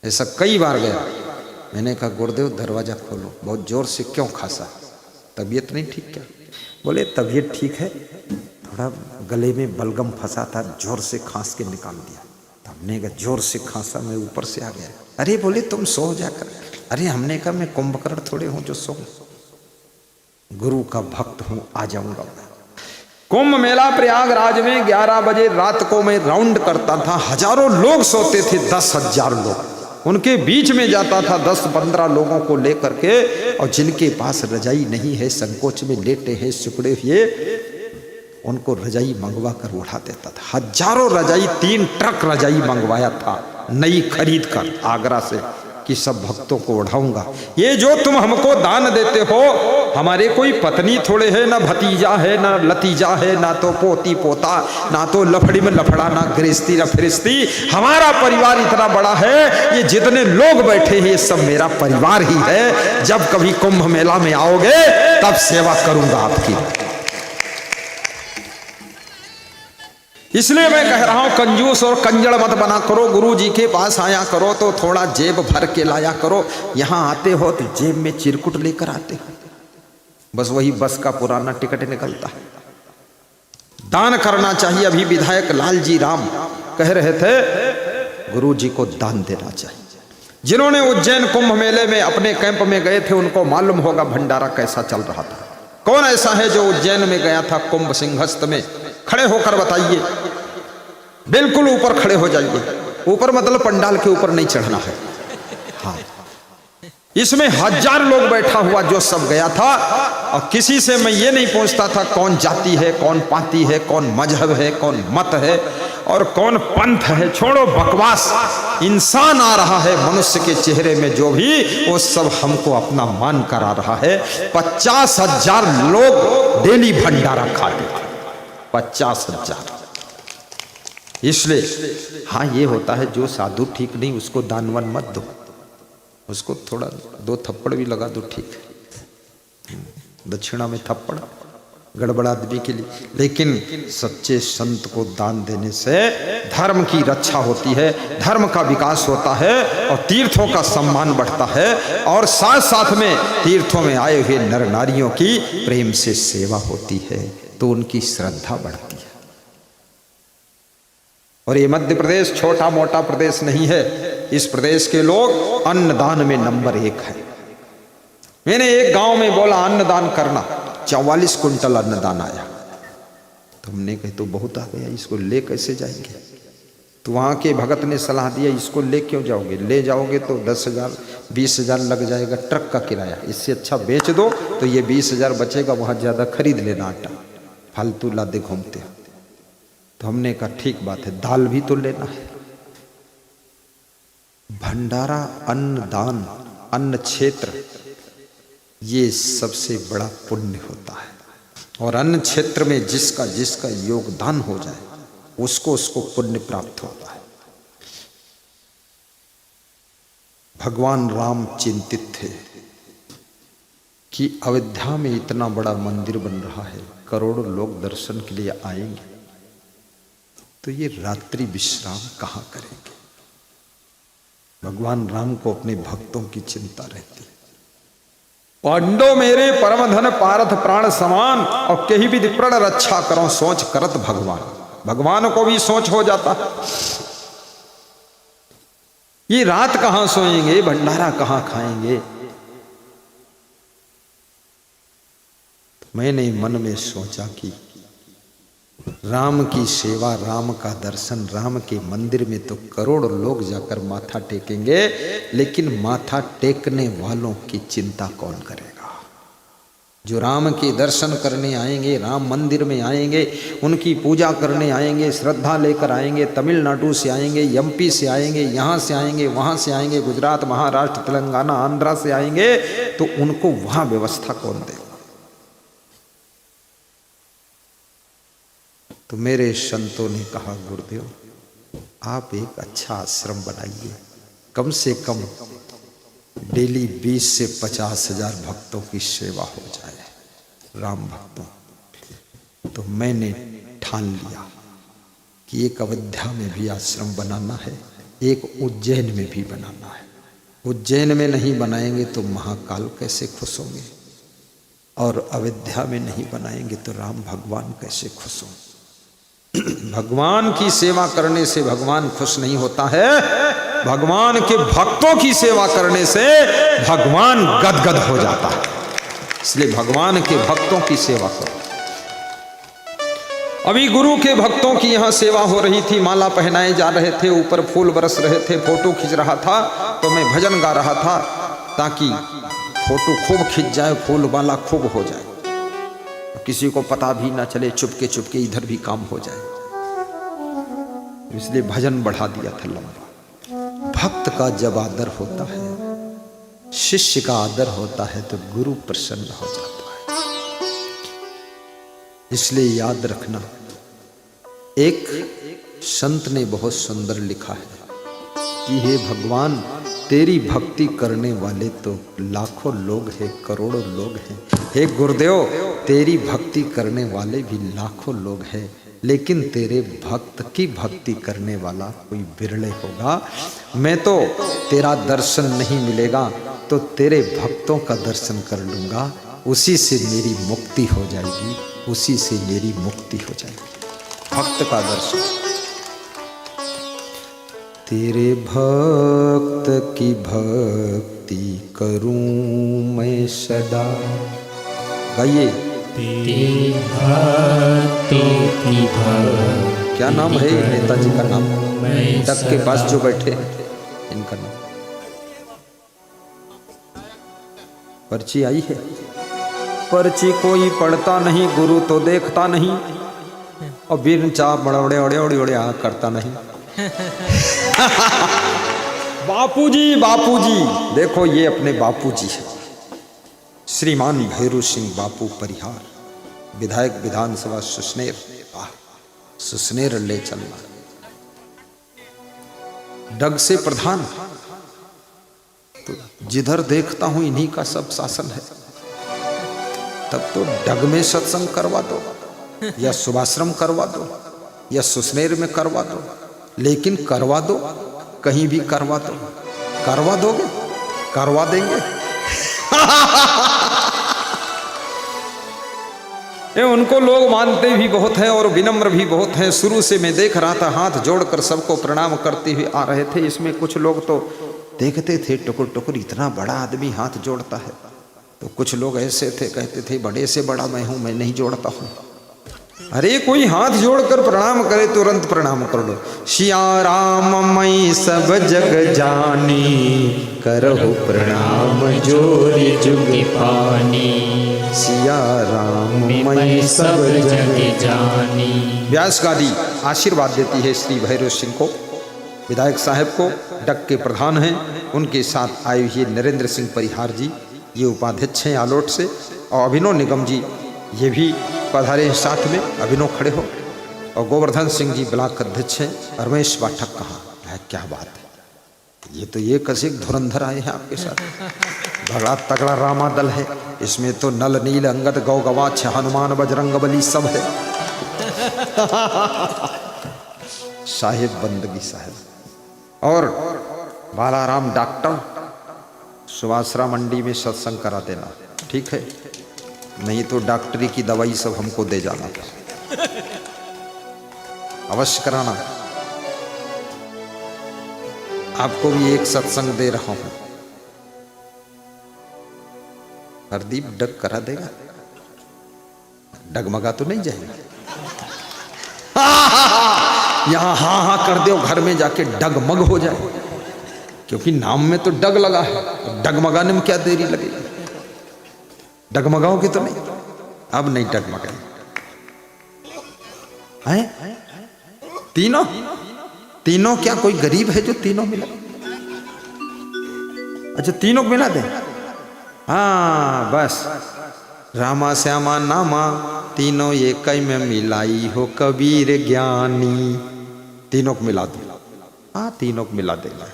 ऐसा कई बार गया। मैंने कहा गुरुदेव दरवाजा खोलो। बहुत जोर से क्यों खांसा, तबीयत नहीं ठीक क्या? बोले तबीयत ठीक है, थोड़ा गले में बलगम फंसा था, जोर से खांस के निकाल दिया। हमने कहा जोर से खांसा, मैं ऊपर से आ गया। अरे बोले तुम सो जाकर। अरे हमने कहा मैं कुंभकर्ण थोड़े हूं जो सो, गुरु का भक्त हूं, आ जाऊंगा। कुंभ मेला प्रयागराज में 11 बजे रात को मैं राउंड करता था। हजारों लोग सोते थे, 10,000 लोग। उनके बीच में जाता था 10-15 लोगों को लेकर के, और जिनके पास रजाई नहीं है, संकोच में लेटे हैं, सिकुड़े हुए, उनको रजाई मंगवा कर उठा देता था। हजारों रजाई, 3 ट्रक रजाई मंगवाया था नई खरीद कर आगरा से, कि सब भक्तों को ओढ़ाऊंगा। ये जो तुम हमको दान देते हो, हमारे कोई पत्नी थोड़े है, ना भतीजा है, ना लतीजा है, ना तो पोती पोता, ना तो लफड़ी में लफड़ा, ना गृहस्थी ना फिरिस्ती। हमारा परिवार इतना बड़ा है, ये जितने लोग बैठे हैं ये सब मेरा परिवार ही है। जब कभी कुंभ मेला में आओगे तब सेवा करूंगा आपकी। इसलिए मैं कह रहा हूं कंजूस और कंजड़ मत बना करो। गुरु जी के पास आया करो तो थोड़ा जेब भर के लाया करो। यहां आते हो तो जेब में चिरकुट लेकर आते हो, बस वही बस का पुराना टिकट निकलता है। दान करना चाहिए। अभी विधायक लालजी राम कह रहे थे गुरु जी को दान देना चाहिए। जिन्होंने उज्जैन कुंभ मेले में अपने कैंप में गए थे उनको मालूम होगा भंडारा कैसा चल रहा था। कौन ऐसा है जो उज्जैन में गया था कुंभ सिंहस्थ में? खड़े होकर बताइए, बिल्कुल ऊपर खड़े हो जाइए। ऊपर मतलब पंडाल के ऊपर नहीं चढ़ना है। हाँ, इसमें 1000 लोग बैठा हुआ जो सब गया था, और किसी से मैं ये नहीं पूछता था कौन जाति है, कौन पाति है, कौन मजहब है, कौन मत है और कौन पंथ है। छोड़ो बकवास। इंसान आ रहा है मनुष्य के चेहरे में जो भी, वो सब हमको अपना मान कर आ रहा है। 50,000 लोग डेली भंडारा खाते थे, 50,000। इसलिए हाँ ये होता है, जो साधु ठीक नहीं उसको दानवन मत दो, उसको थोड़ा 2 थप्पड़ भी लगा दो, ठीक है। दक्षिणा में थप्पड़ गड़बड़ आदमी के लिए, लेकिन सच्चे संत को दान देने से धर्म की रक्षा होती है, धर्म का विकास होता है और तीर्थों का सम्मान बढ़ता है, और साथ साथ में तीर्थों में आए हुए नर नारियों की प्रेम से सेवा होती है, तो उनकी श्रद्धा बढ़ती है। और ये मध्य प्रदेश छोटा मोटा प्रदेश नहीं है। इस प्रदेश के लोग अन्नदान में नंबर 1 है। मैंने एक गांव में बोला अन्नदान करना, 44 कुंटल अन्नदान आया। तो हमने कहा तो बहुत आ गया, इसको ले कैसे जाएंगे? तो वहां के भगत ने सलाह दिया, इसको ले क्यों जाओगे? ले जाओगे तो 10,000 20,000 लग जाएगा ट्रक का किराया, इससे अच्छा बेच दो तो ये 20,000 बचेगा, वहां ज्यादा खरीद लेना आटा, फालतू लादे घूमते हो। तो हमने कहा ठीक बात है, दाल भी तो लेना है। भंडारा, अन्नदान, अन्न क्षेत्र ये सबसे बड़ा पुण्य होता है। और अन्य क्षेत्र में जिसका जिसका योगदान हो जाए उसको उसको पुण्य प्राप्त होता है। भगवान राम चिंतित थे कि अयोध्या में इतना बड़ा मंदिर बन रहा है, करोड़ों लोग दर्शन के लिए आएंगे, तो ये रात्रि विश्राम कहाँ करेंगे। भगवान राम को अपने भक्तों की चिंता रहती। पांडव मेरे परम धन पारथ प्राण समान, और कहीं भी प्रण रक्षा करो सोच करत भगवान। भगवान को भी सोच हो जाता है, ये रात कहां सोएंगे, भंडारा कहां खाएंगे। तो मैंने मन में सोचा कि राम की सेवा, राम का दर्शन, राम के मंदिर में तो करोड़ों लोग जाकर माथा टेकेंगे, लेकिन माथा टेकने वालों की चिंता कौन करेगा। जो राम के दर्शन करने आएंगे, राम मंदिर में आएंगे, उनकी पूजा करने आएंगे, श्रद्धा लेकर आएंगे, तमिलनाडु से आएंगे, एमपी से आएंगे, यहाँ से आएंगे, वहाँ से आएंगे, गुजरात, महाराष्ट्र, तेलंगाना, आंध्रा से आएंगे, तो उनको वहाँ व्यवस्था कौन देगा। तो मेरे संतों ने कहा, गुरुदेव आप एक अच्छा आश्रम बनाइए, कम से कम डेली 20 से 50 हजार भक्तों की सेवा हो जाए, राम भक्तों। तो मैंने ठान लिया कि एक अयोध्या में भी आश्रम बनाना है, एक उज्जैन में भी बनाना है। उज्जैन में नहीं बनाएंगे तो महाकाल कैसे खुश होंगे, और अयोध्या में नहीं बनाएंगे तो राम भगवान कैसे खुश होंगे। भगवान की सेवा करने से भगवान खुश नहीं होता है, भगवान के भक्तों की सेवा करने से भगवान गदगद हो जाता है। इसलिए भगवान के भक्तों की सेवा करो। अभी गुरु के भक्तों की यहाँ सेवा हो रही थी, माला पहनाए जा रहे थे, ऊपर फूल बरस रहे थे, फोटो खींच रहा था, तो मैं भजन गा रहा था ताकि फोटो खूब खींच जाए, फूल माला खूब हो जाए, किसी को पता भी ना चले, चुपके चुपके इधर भी काम हो जाए। इसलिए भजन बढ़ा दिया था लंबा। भक्त का जब आदर होता है, शिष्य का आदर होता है, तो गुरु प्रसन्न हो जाता है। इसलिए याद रखना, एक संत ने बहुत सुंदर लिखा है कि हे भगवान, तेरी भक्ति करने वाले तो लाखों लोग हैं, करोड़ों लोग हैं। हे गुरुदेव, तेरी भक्ति करने वाले भी लाखों लोग हैं, लेकिन तेरे भक्त की भक्ति करने वाला कोई बिरले होगा। मैं तो तेरा दर्शन नहीं मिलेगा तो तेरे भक्तों का दर्शन कर लूँगा, उसी से मेरी मुक्ति हो जाएगी, उसी से मेरी मुक्ति हो जाएगी। भक्त का दर्शन। तेरे भक्त की भक्ति करूं मैं सदा। गाइए। तेरी भक्ति की भक्ति। क्या नाम है नेताजी का नाम? तक के पास जो बैठे इनका नाम। पर्ची आई है? पर्ची कोई पढ़ता नहीं, गुरु तो देखता नहीं, और बिन चा बड़े ओड़े ओड़े ओड़े करता नहीं। बापूजी, बापूजी, देखो ये अपने बापूजी है, श्रीमान भैरू सिंह बापू परिहार, विधायक विधानसभा सुसनेर। सुसनेर ले चलना। डग से प्रधान, तो जिधर देखता हूं इन्हीं का सब शासन है। तब तो डग में सत्संग करवा दो, या सुभाश्रम करवा दो, या सुसनेर में करवा दो, लेकिन करवा दो, कहीं भी करवा दो। करवा दोगे? करवा देंगे। ये उनको लोग मानते भी बहुत हैं और विनम्र भी बहुत हैं। शुरू से मैं देख रहा था, हाथ जोड़कर सबको प्रणाम करते हुए आ रहे थे। इसमें कुछ लोग तो देखते थे टुकुर टुकुर, इतना बड़ा आदमी हाथ जोड़ता है। तो कुछ लोग ऐसे थे, कहते थे बड़े से बड़ा मैं हूं, मैं नहीं जोड़ता हूं। अरे कोई हाथ जोड़कर प्रणाम करे तुरंत प्रणाम कर लो। सिया राम मई सब जग जानी, करहु प्रणाम जोरी जुग पानी। सिया राम मई सब जग जानी। व्यास गादी आशीर्वाद देती है श्री भैरव सिंह को, विधायक साहब को, डग के प्रधान हैं, उनके साथ आए हुए नरेंद्र सिंह परिहार जी, ये उपाध्यक्ष हैं आलोट से, और अभिनव निगम जी ये भी पधारे हैं साथ में, अभिनव खड़े हो, और गोवर्धन सिंह जी ब्लॉक अध्यक्ष हैं, रमेश पाठक कहाँ है, क्या बात है, ये तो ये कसिक धुरंधर आए हैं आपके साथ, बड़ा तगड़ा रामा दल है, इसमें तो नल नील अंगद गौ गवाक्ष हनुमान बजरंग बली सब है। साहिब बंदगी साहिब, और बालाराम डॉक्टर सुभाषरा मंडी में सत्संग करा देना, ठीक है, नहीं तो डॉक्टरी की दवाई सब हमको दे जाना, अवश्य कराना। आपको भी एक सत्संग दे रहा हूं, हरदीप डग करा देगा, डगमगा तो नहीं जाएगा, यहां हाँ हाँ कर दो, घर में जाके डगमग हो जाए, क्योंकि नाम में तो डग लगा है, डगमगाने में क्या देरी लगेगी, डगमगाओगे तो नहीं, अब नहीं डगमगाए हैं। तीनों तीनों क्या कोई गरीब है जो तीनों मिला, अच्छा तीनों को मिला दे, हाँ बस, रामा श्यामा नामा तीनों ये कई में मिलाई हो कबीर ज्ञानी, तीनों को मिला दो, हाँ तीनों को मिला देगा।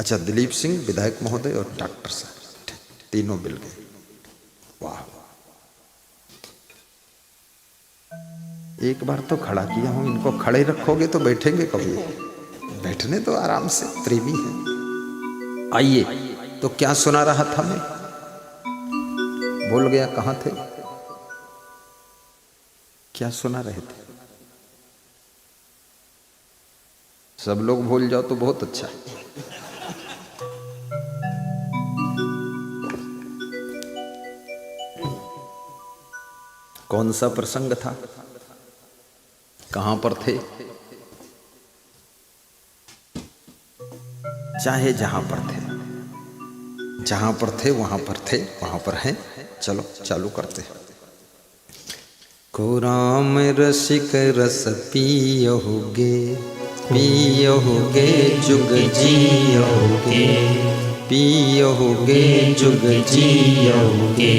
अच्छा दिलीप सिंह विधायक महोदय और डॉक्टर साहब तीनों मिल गए, वाह, एक बार तो खड़ा किया हूं, इनको खड़े रखोगे तो बैठेंगे कभी, बैठने तो आराम से, प्रेमी है। आइए, तो क्या सुना रहा था मैं, भूल गया, कहां थे, क्या सुना रहे थे, सब लोग भूल जाओ तो बहुत अच्छा है। कौन सा प्रसंग था, कहां पर थे, चाहे जहां पर थे, जहां पर थे वहां पर थे, वहां पर हैं, चलो चालू करते हैं। को राम रसिक रस पियोगे, पियोगे जुग जियोगे, पियोगे जुग जियोगे,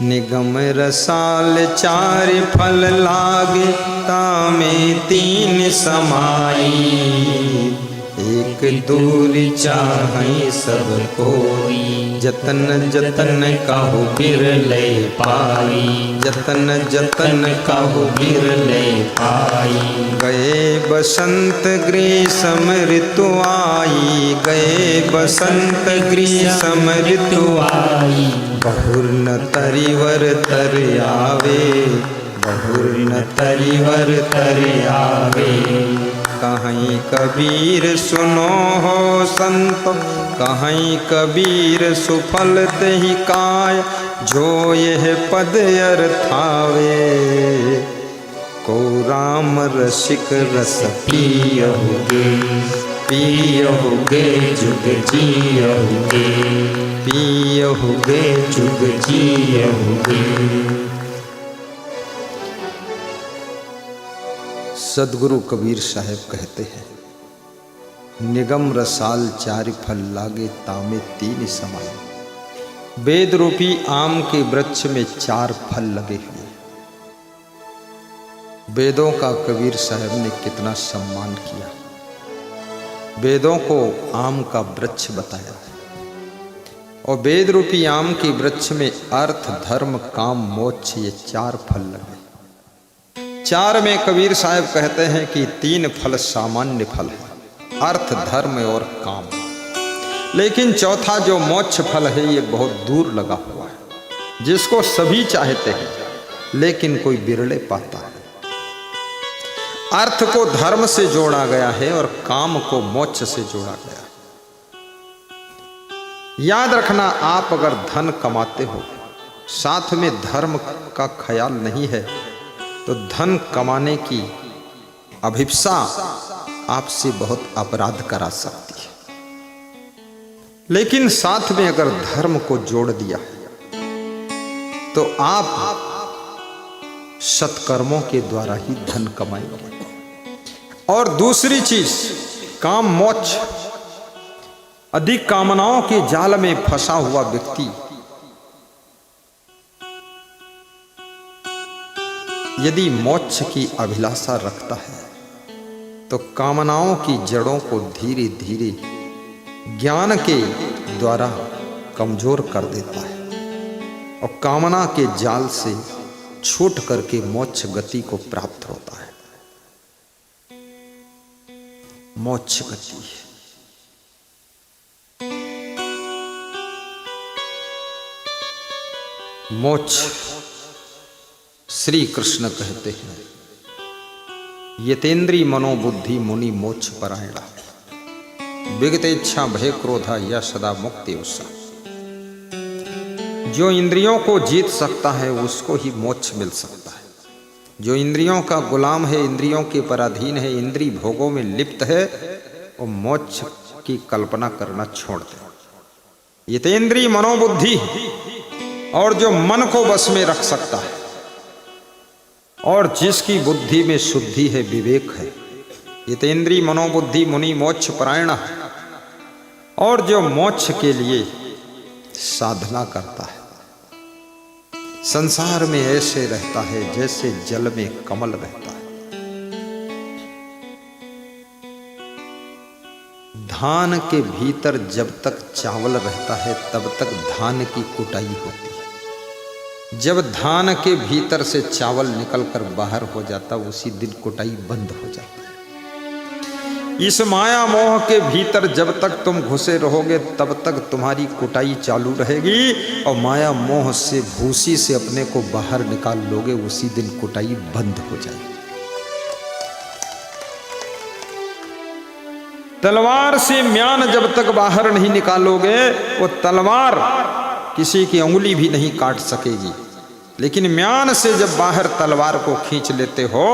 निगम रसाल चार फल लागे, तामे तीन समाई, एक दूर चाहे सब कोई, जतन जतन काहू बिरले पाई, जतन जतन काहू बिरले पाई, गए बसंत ग्रीष्म ऋतु आई, गए बसंत ग्रीष्म ऋतु आई, बहुर न तरिवर तर आवे, बहुर न तरिवर तर आवे, कहीं कबीर सुनो हो संत, कहीं कबीर सुफल तेहि काय, जो यह पद अर्थावे, को राम रसिक रस पियोगे, पियोगे जुग जियोगे, पियोगे जुग जियोगे। सदगुरु कबीर साहब कहते हैं, निगम रसाल चारि फल लागे, तामे तीन समाई, वेद रूपी आम के वृक्ष में चार फल लगे हुए, वेदों का कबीर साहब ने कितना सम्मान किया, वेदों को आम का वृक्ष बताया, और वेद रूपी आम के वृक्ष में अर्थ धर्म काम मोक्ष ये चार फल लगे। चार में कबीर साहब कहते हैं कि तीन फल सामान्य फल है, अर्थ धर्म और काम, लेकिन चौथा जो मोक्ष फल है ये बहुत दूर लगा हुआ है, जिसको सभी चाहते हैं लेकिन कोई बिरले पाता है। अर्थ को धर्म से जोड़ा गया है और काम को मोक्ष से जोड़ा गया है। याद रखना, आप अगर धन कमाते हो साथ में धर्म का ख्याल नहीं है तो धन कमाने की अभिप्सा आपसे बहुत अपराध करा सकती है, लेकिन साथ में अगर धर्म को जोड़ दिया तो आप सत्कर्मों के द्वारा ही धन कमाएंगे। और दूसरी चीज, काम मोक्ष, अधिक कामनाओं के जाल में फंसा हुआ व्यक्ति यदि मोक्ष की अभिलाषा रखता है तो कामनाओं की जड़ों को धीरे धीरे ज्ञान के द्वारा कमजोर कर देता है और कामना के जाल से छूट करके मोक्ष गति को प्राप्त होता है। मोक्ष गति मोक्ष श्री कृष्ण कहते हैं यतेन्द्रिय मनोबुद्धि मुनि मोक्ष परायणा विगतेच्छा भय क्रोधा या सदा मुक्ति उषा। जो इंद्रियों को जीत सकता है उसको ही मोक्ष मिल सकता है। जो इंद्रियों का गुलाम है, इंद्रियों के पराधीन है, इंद्रिय भोगों में लिप्त है, वो मोक्ष की कल्पना करना छोड़ दे। यतेन्द्रिय मनोबुद्धि और जो मन को बस में रख सकता है और जिसकी बुद्धि में शुद्धि है, विवेक है, यतेन्द्रिय मनोबुद्धि मुनि मोक्ष परायण, और जो मोक्ष के लिए साधना करता है, संसार में ऐसे रहता है जैसे जल में कमल रहता है। धान के भीतर जब तक चावल रहता है तब तक धान की कुटाई होती है। जब धान के भीतर से चावल निकलकर बाहर हो जाता उसी दिन कुटाई बंद हो जाती है। इस माया मोह के भीतर जब तक तुम घुसे रहोगे तब तक तुम्हारी कुटाई चालू रहेगी और माया मोह से भूसी से अपने को बाहर निकाल लोगे उसी दिन कुटाई बंद हो जाएगी। तलवार से म्यान जब तक बाहर नहीं निकालोगे वो तलवार किसी की उंगली भी नहीं काट सकेगी, लेकिन म्यान से जब बाहर तलवार को खींच लेते हो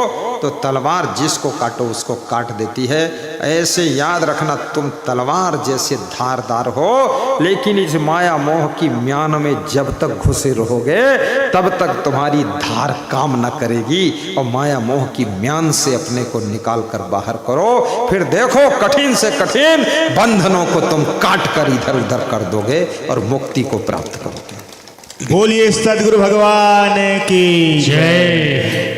तो तलवार जिसको काटो उसको काट देती है। ऐसे याद रखना तुम तलवार जैसे धारदार हो, लेकिन इस माया मोह की म्यान में जब तक घुसे रहोगे तब तक तुम्हारी धार काम न करेगी और माया मोह की म्यान से अपने को निकाल कर बाहर करो, फिर देखो कठिन से कठिन बंधनों को तुम काट कर इधर उधर कर दोगे और मुक्ति को प्राप्त करोगे। बोलिए सद्गुरु भगवान की जय।